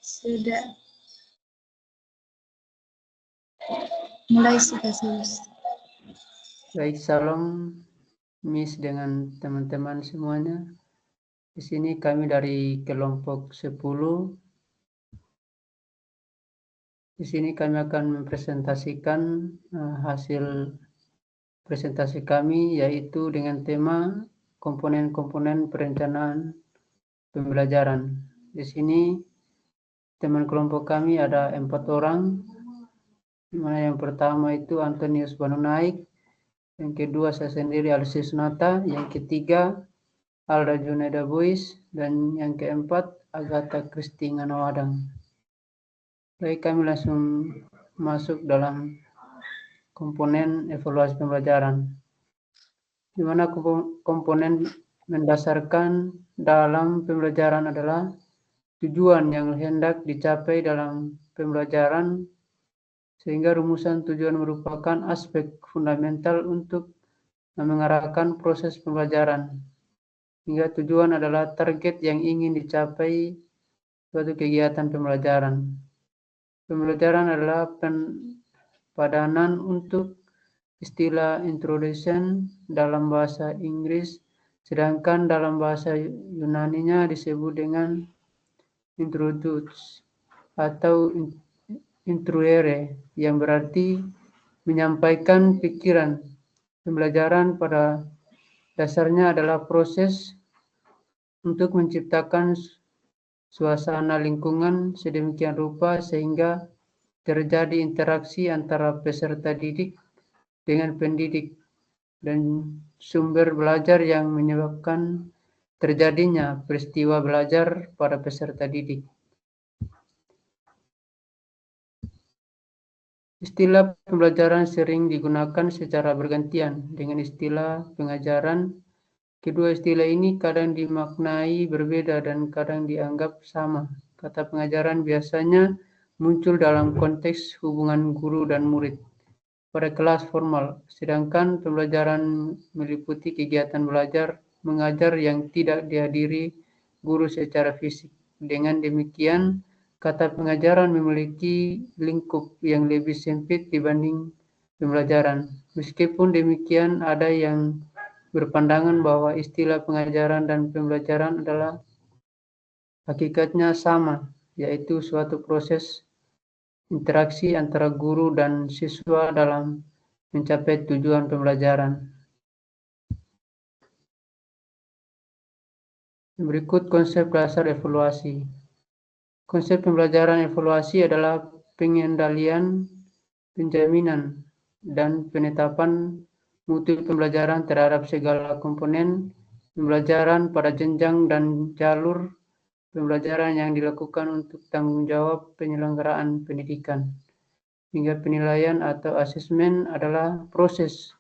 Sudah. Mulai sudah selesai. Baik, salam Miss dengan teman-teman semuanya. Di sini kami dari kelompok 10. Di sini kami akan mempresentasikan hasil presentasi kami, yaitu dengan tema komponen-komponen perencanaan pembelajaran. Di sini teman kelompok kami ada 4 orang. Yang pertama itu Antonius Banunaik, yang kedua saya sendiri Alsis Nata, yang ketiga Alda Juneda Bois, dan yang keempat Agatha Kristi Nganawadang. Baik, kami langsung masuk dalam komponen evaluasi pembelajaran, di mana komponen mendasarkan dalam pembelajaran adalah tujuan yang hendak dicapai dalam pembelajaran, sehingga rumusan tujuan merupakan aspek fundamental untuk mengarahkan proses pembelajaran, hingga tujuan adalah target yang ingin dicapai suatu kegiatan pembelajaran. Pembelajaran adalah padanan untuk istilah introduction dalam bahasa Inggris, sedangkan dalam bahasa Yunaninya disebut dengan introduce atau introere, yang berarti menyampaikan pikiran. Pembelajaran pada dasarnya adalah proses untuk menciptakan suasana lingkungan sedemikian rupa sehingga terjadi interaksi antara peserta didik dengan pendidik dan sumber belajar yang menyebabkan terjadinya peristiwa belajar pada peserta didik. Istilah pembelajaran sering digunakan secara bergantian dengan istilah pengajaran. Kedua istilah ini kadang dimaknai berbeda dan kadang dianggap sama. Kata pengajaran biasanya muncul dalam konteks hubungan guru dan murid pada kelas formal, sedangkan pembelajaran meliputi kegiatan belajar mengajar yang tidak dihadiri guru secara fisik. Dengan demikian, kata pengajaran memiliki lingkup yang lebih sempit dibanding pembelajaran. Meskipun demikian, ada yang berpandangan bahwa istilah pengajaran dan pembelajaran adalah hakikatnya sama, yaitu suatu proses interaksi antara guru dan siswa dalam mencapai tujuan pembelajaran. Berikut konsep dasar evaluasi. Konsep pembelajaran evaluasi adalah pengendalian, penjaminan, dan penetapan mutu pembelajaran terhadap segala komponen pembelajaran pada jenjang dan jalur pembelajaran yang dilakukan untuk tanggung jawab penyelenggaraan pendidikan. Hingga penilaian atau asesmen adalah proses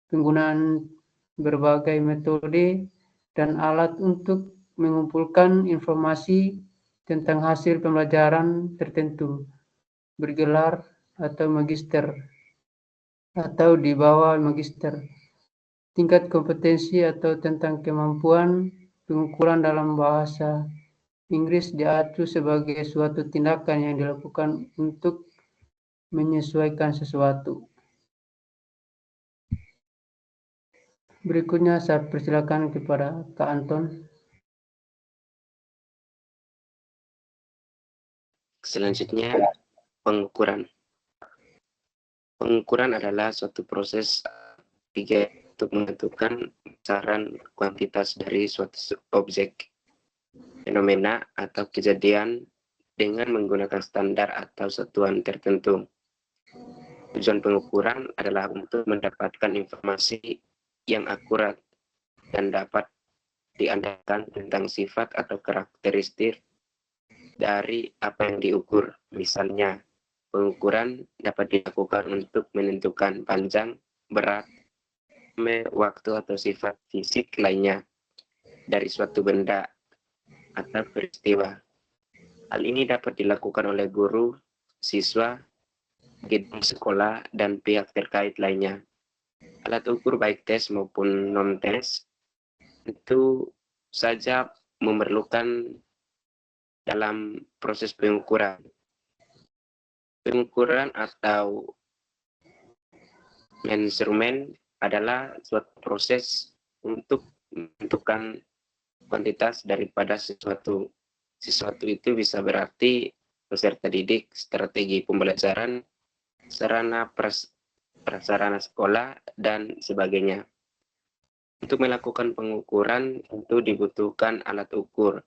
penggunaan berbagai metode dan alat untuk mengumpulkan informasi tentang hasil pembelajaran tertentu, bergelar atau magister, atau di bawah magister. Tingkat kompetensi atau tentang kemampuan pengukuran dalam bahasa Inggris diacu sebagai suatu tindakan yang dilakukan untuk menyesuaikan sesuatu. Berikutnya saya persilakan kepada Kak Anton. Selanjutnya, pengukuran. Pengukuran adalah suatu proses untuk menentukan besaran kuantitas dari suatu objek, fenomena, atau kejadian dengan menggunakan standar atau satuan tertentu. Tujuan pengukuran adalah untuk mendapatkan informasi yang akurat dan dapat diandalkan tentang sifat atau karakteristik dari apa yang diukur. Misalnya, pengukuran dapat dilakukan untuk menentukan panjang, berat, waktu atau sifat fisik lainnya dari suatu benda atau peristiwa. Hal ini dapat dilakukan oleh guru, siswa, gedung sekolah, dan pihak terkait lainnya. Alat ukur baik tes maupun non-tes itu saja memerlukan dalam proses pengukuran. Pengukuran atau measurement adalah suatu proses untuk menentukan kuantitas daripada sesuatu. Sesuatu itu bisa berarti peserta didik, strategi pembelajaran, sarana prasarana sekolah, dan sebagainya. Untuk melakukan pengukuran tentu dibutuhkan alat ukur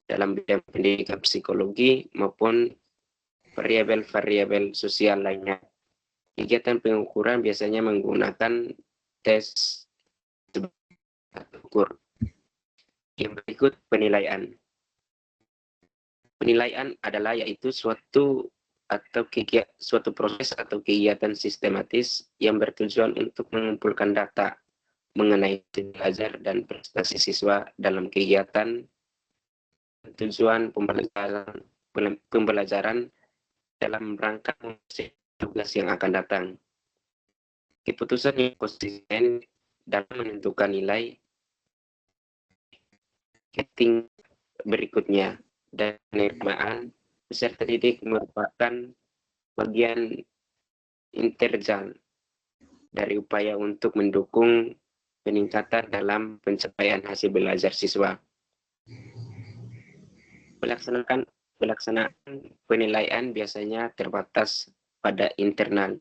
dalam bidang pendidikan psikologi maupun variabel-variabel sosial lainnya. Kegiatan pengukuran biasanya menggunakan tes ukur. Yang berikut penilaian. Penilaian adalah yaitu suatu proses atau kegiatan sistematis yang bertujuan untuk mengumpulkan data mengenai belajar dan prestasi siswa dalam kegiatan tujuan pembelajaran dalam rangka tugas yang akan datang. Keputusan yang konsisten dalam menentukan nilai rating berikutnya dan penerimaan peserta didik merupakan bagian integral dari upaya untuk mendukung peningkatan dalam pencapaian hasil belajar siswa. Pelaksanaan penilaian biasanya terbatas pada internal,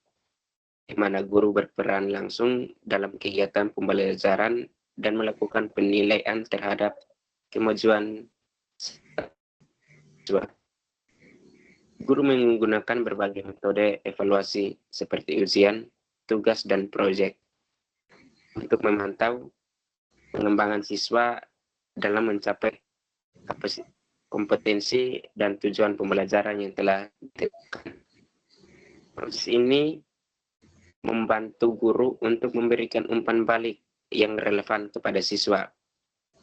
di mana guru berperan langsung dalam kegiatan pembelajaran dan melakukan penilaian terhadap kemajuan siswa. Guru menggunakan berbagai metode evaluasi seperti ujian, tugas, dan proyek untuk memantau pengembangan siswa dalam mencapai kompetensi dan tujuan pembelajaran yang telah ditetapkan. Proses ini membantu guru untuk memberikan umpan balik yang relevan kepada siswa,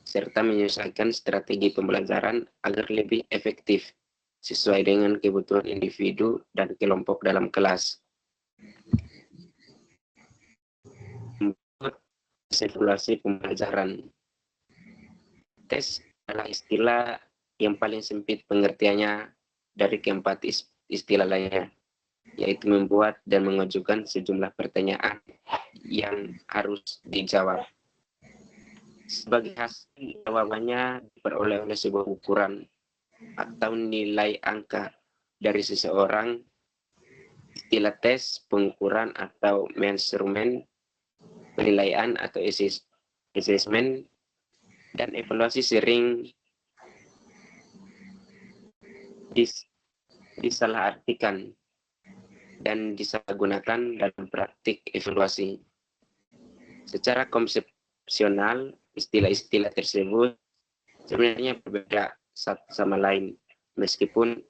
serta menyesuaikan strategi pembelajaran agar lebih efektif sesuai dengan kebutuhan individu dan kelompok dalam kelas. Evaluasi pembelajaran. Tes adalah istilah yang paling sempit pengertiannya dari keempat istilah lainnya, yaitu membuat dan mengajukan sejumlah pertanyaan yang harus dijawab. Sebagai hasil jawabannya diperoleh oleh sebuah ukuran atau nilai angka dari seseorang. Istilah tes, pengukuran atau measurement, penilaian atau assessment, dan evaluasi sering disalahartikan dan disalahgunakan dalam praktik evaluasi. Secara konsepsional, istilah-istilah tersebut sebenarnya berbeda satu sama lain, meskipun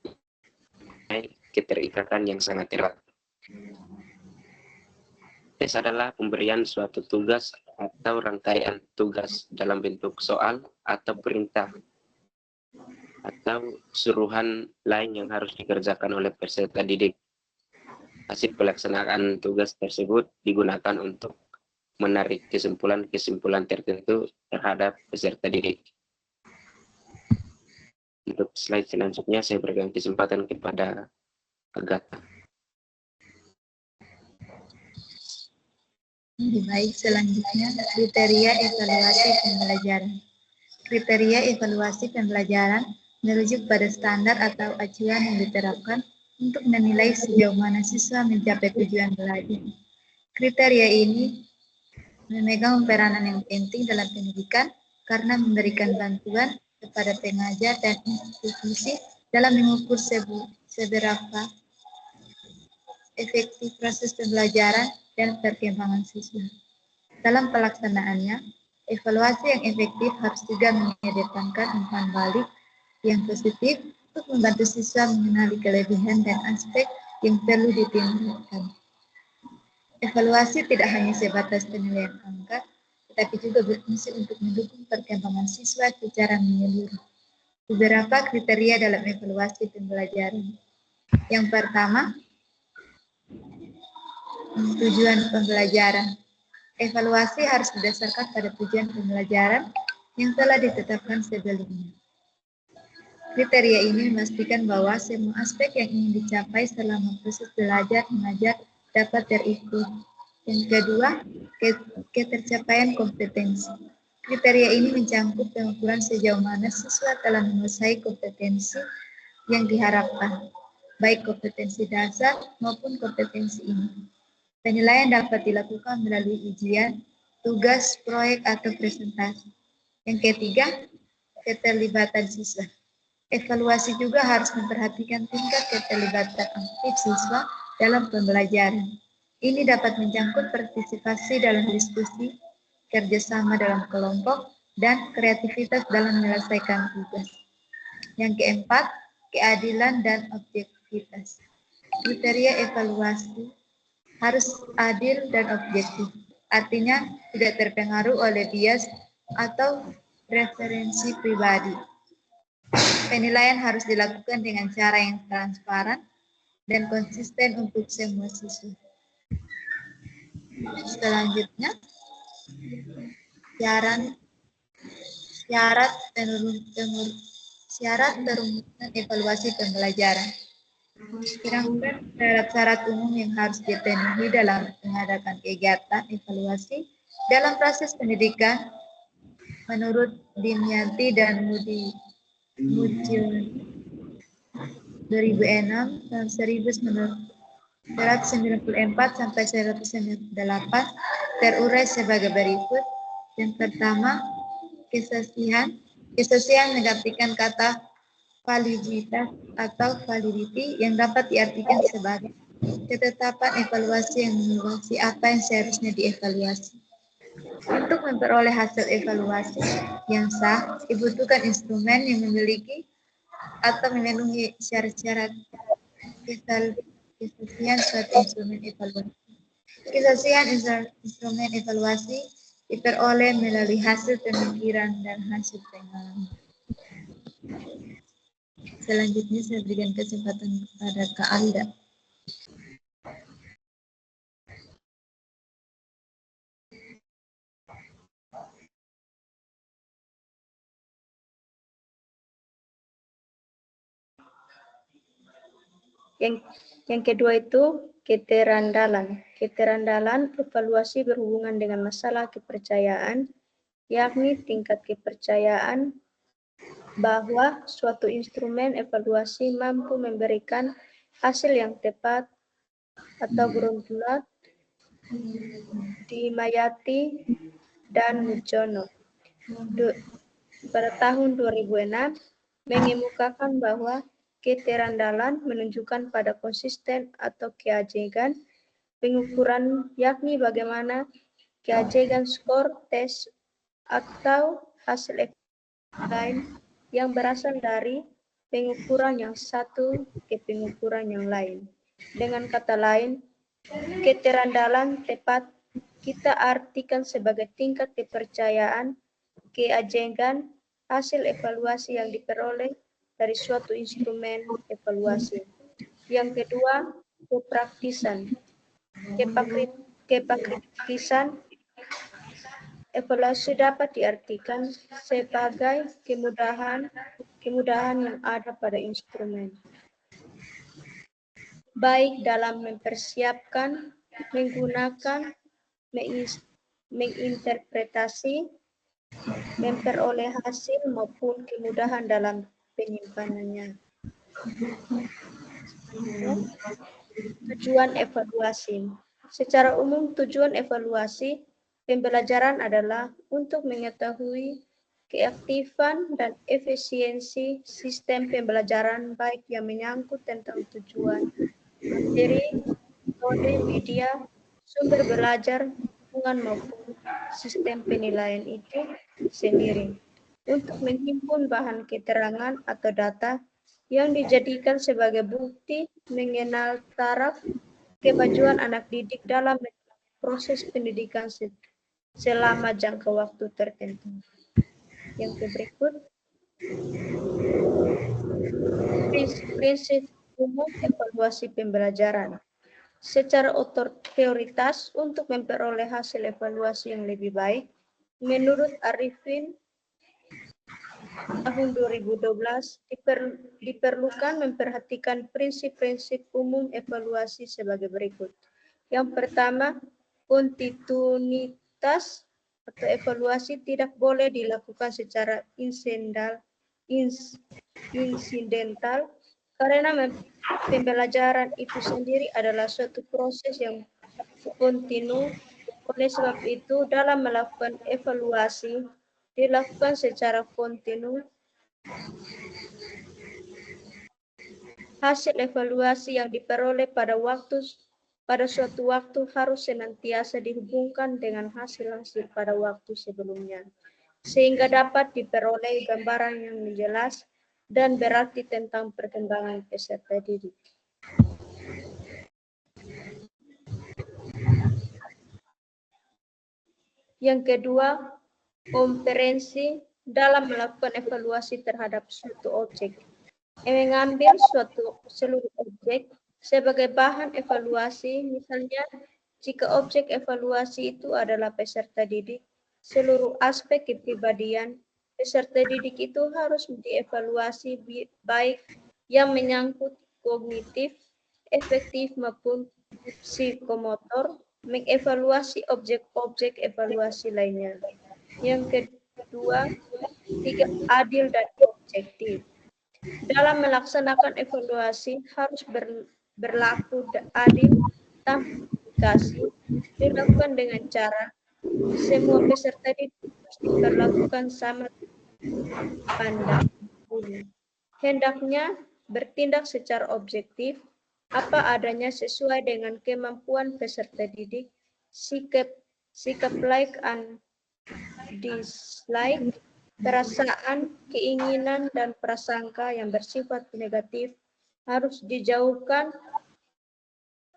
keterikatan yang sangat erat. Tes adalah pemberian suatu tugas atau rangkaian tugas dalam bentuk soal atau perintah atau suruhan lain yang harus dikerjakan oleh peserta didik. Hasil pelaksanaan tugas tersebut digunakan untuk menarik kesimpulan-kesimpulan tertentu terhadap peserta didik. Untuk slide selanjutnya saya berikan kesempatan kepada Agatha. Baik, selanjutnya kriteria evaluasi pembelajaran. Kriteria evaluasi pembelajaran merujuk pada standar atau acuan yang diterapkan untuk menilai sejauh mana siswa mencapai tujuan belajar. Kriteria ini memegang peranan yang penting dalam pendidikan karena memberikan bantuan kepada pengajar dan institusi dalam mengukur seberapa efektif proses pembelajaran dan perkembangan siswa. Dalam pelaksanaannya, evaluasi yang efektif harus juga mengedepankan umpan balik yang positif untuk membantu siswa mengenali kelebihan dan aspek yang perlu ditingkatkan. Evaluasi tidak hanya sebatas penilaian angka, tetapi juga berfungsi untuk mendukung perkembangan siswa secara menyeluruh. Beberapa kriteria dalam evaluasi pembelajaran. Yang pertama, tujuan pembelajaran. Evaluasi harus didasarkan pada tujuan pembelajaran yang telah ditetapkan sebelumnya. Kriteria ini memastikan bahwa semua aspek yang ingin dicapai selama proses belajar mengajar dapat terikut. Yang kedua, ketercapaian kompetensi. Kriteria ini mencangkup pengukuran sejauh mana siswa telah menguasai kompetensi yang diharapkan, baik kompetensi dasar maupun kompetensi ini. Penilaian dapat dilakukan melalui ujian, tugas, proyek, atau presentasi. Yang ketiga, keterlibatan siswa. Evaluasi juga harus memperhatikan tingkat keterlibatan aktif siswa dalam pembelajaran. Ini dapat mencangkup partisipasi dalam diskusi, kerjasama dalam kelompok, dan kreativitas dalam menyelesaikan tugas. Yang keempat, keadilan dan objektivitas. Kriteria evaluasi harus adil dan objektif. Artinya tidak terpengaruh oleh bias atau preferensi pribadi. Penilaian harus dilakukan dengan cara yang transparan dan konsisten untuk semua siswa. Selanjutnya, syarat perumusan evaluasi pembelajaran. Dirangkum terhadap syarat umum yang harus dipenuhi dalam mengadakan kegiatan evaluasi dalam proses pendidikan menurut Dimyati dan Muccioli 2006 dan 1994 sampai 1998 terurai sebagai berikut. Yang pertama, kesaksian. Kesaksian mengartikan kata validitas atau validity yang dapat diartikan sebagai ketetapan evaluasi yang menguasai apa yang seharusnya dievaluasi. Untuk memperoleh hasil evaluasi yang sah, dibutuhkan instrumen yang memiliki atau memenuhi syarat-syarat kesaksian suatu instrumen evaluasi. Kesaksian instrumen evaluasi diperoleh melalui hasil pemikiran dan hasil pengalaman. Selanjutnya saya berikan kesempatan kepada Kak Alda. Yang kedua itu keterandalan. Keterandalan evaluasi berhubungan dengan masalah kepercayaan, yakni tingkat kepercayaan bahwa suatu instrumen evaluasi mampu memberikan hasil yang tepat atau beruntulat. Dimyati dan Muccioli pada tahun 2006 mengemukakan bahwa keterandalan menunjukkan pada konsisten atau keajegan pengukuran, yakni bagaimana keajegan skor tes atau hasil lain yang berasal dari pengukuran yang satu ke pengukuran yang lain. Dengan kata lain, keterandalan tepat kita artikan sebagai tingkat kepercayaan, keajegan, hasil evaluasi yang diperoleh dari suatu instrumen evaluasi. Yang kedua, kepraktisan. Kepraktisan evaluasi dapat diartikan sebagai kemudahan yang ada pada instrumen, baik dalam mempersiapkan, menggunakan, menginterpretasi, memperoleh hasil maupun kemudahan dalam penyimpanannya. Tujuan evaluasi. Secara umum, tujuan evaluasi pembelajaran adalah untuk mengetahui keaktifan dan efisiensi sistem pembelajaran, baik yang menyangkut tentang tujuan, materi, metode, media, sumber belajar, hubungan maupun sistem penilaian itu sendiri, untuk menghimpun bahan keterangan atau data yang dijadikan sebagai bukti mengenal taraf kemajuan anak didik dalam proses pendidikan selama jangka waktu tertentu. Yang berikut, prinsip umum evaluasi pembelajaran. Secara otoritas untuk memperoleh hasil evaluasi yang lebih baik, menurut Arifin, tahun 2012 diperlukan memperhatikan prinsip-prinsip umum evaluasi sebagai berikut. Yang pertama, kontinuitas atau evaluasi tidak boleh dilakukan secara insidental karena pembelajaran itu sendiri adalah suatu proses yang kontinu. Oleh sebab itu, dalam melakukan evaluasi dilakukan secara kontinu. Hasil evaluasi yang diperoleh pada suatu waktu harus senantiasa dihubungkan dengan hasil-hasil pada waktu sebelumnya, sehingga dapat diperoleh gambaran yang jelas dan berarti tentang perkembangan peserta didik. Yang kedua, kompetensi dalam melakukan evaluasi terhadap suatu objek. Mengambil seluruh objek sebagai bahan evaluasi, misalnya jika objek evaluasi itu adalah peserta didik, seluruh aspek kepribadian peserta didik itu harus dievaluasi baik yang menyangkut kognitif, efektif maupun psikomotor, mengevaluasi objek-objek evaluasi lainnya. Yang kedua, adil dan objektif. Dalam melaksanakan evaluasi harus berlaku adil tanpa diskriminasi, dilakukan dengan cara semua peserta didik diperlakukan sama pandang bulu. Hendaknya bertindak secara objektif, apa adanya sesuai dengan kemampuan peserta didik, sikap like and dislike, perasaan, keinginan, dan prasangka yang bersifat negatif harus dijauhkan.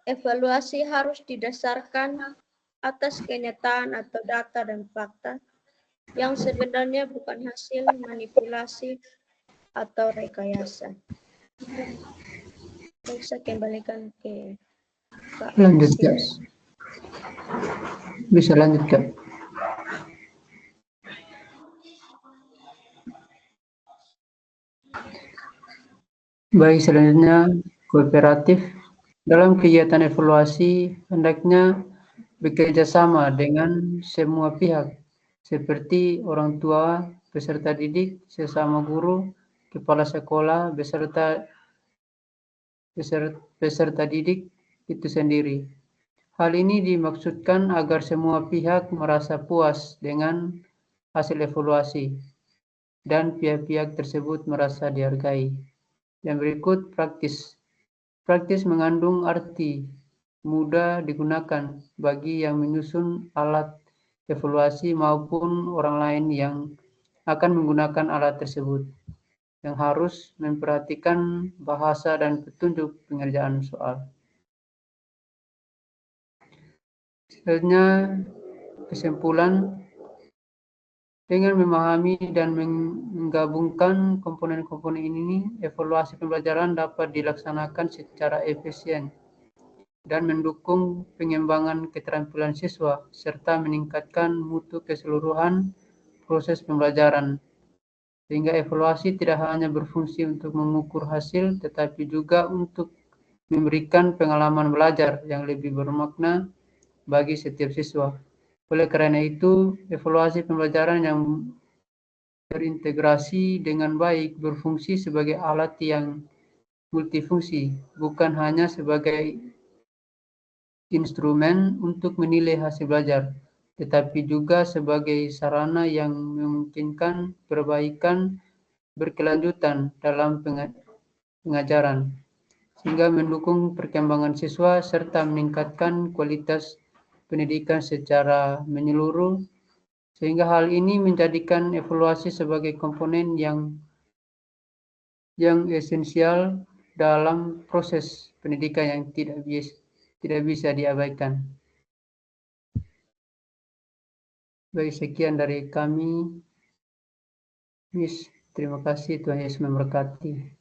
Evaluasi harus didasarkan atas kenyataan atau data dan fakta yang sebenarnya bukan hasil manipulasi atau rekayasa. Bisa kembalikan ke Pak. Lanjut, Kak. Bisa lanjut, Kak. Baik, selanjutnya kooperatif. Dalam kegiatan evaluasi hendaknya bekerja sama dengan semua pihak, seperti orang tua, peserta didik, sesama guru, kepala sekolah, peserta didik itu sendiri. Hal ini dimaksudkan agar semua pihak merasa puas dengan hasil evaluasi dan pihak-pihak tersebut merasa dihargai. Yang berikut praktis. Praktis mengandung arti mudah digunakan bagi yang menyusun alat evaluasi maupun orang lain yang akan menggunakan alat tersebut, yang harus memperhatikan bahasa dan petunjuk pengerjaan soal. Selanjutnya, kesimpulan. Dengan memahami dan menggabungkan komponen-komponen ini, evaluasi pembelajaran dapat dilaksanakan secara efisien dan mendukung pengembangan keterampilan siswa, serta meningkatkan mutu keseluruhan proses pembelajaran. Sehingga evaluasi tidak hanya berfungsi untuk mengukur hasil, tetapi juga untuk memberikan pengalaman belajar yang lebih bermakna bagi setiap siswa. Oleh karena itu, evaluasi pembelajaran yang terintegrasi dengan baik berfungsi sebagai alat yang multifungsi, bukan hanya sebagai instrumen untuk menilai hasil belajar, tetapi juga sebagai sarana yang memungkinkan perbaikan berkelanjutan dalam pengajaran, sehingga mendukung perkembangan siswa serta meningkatkan kualitas pendidikan secara menyeluruh, sehingga hal ini menjadikan evaluasi sebagai komponen yang esensial dalam proses pendidikan yang tidak bisa diabaikan. Baik, sekian dari kami. Miss, terima kasih. Tuhan Yesus memberkati.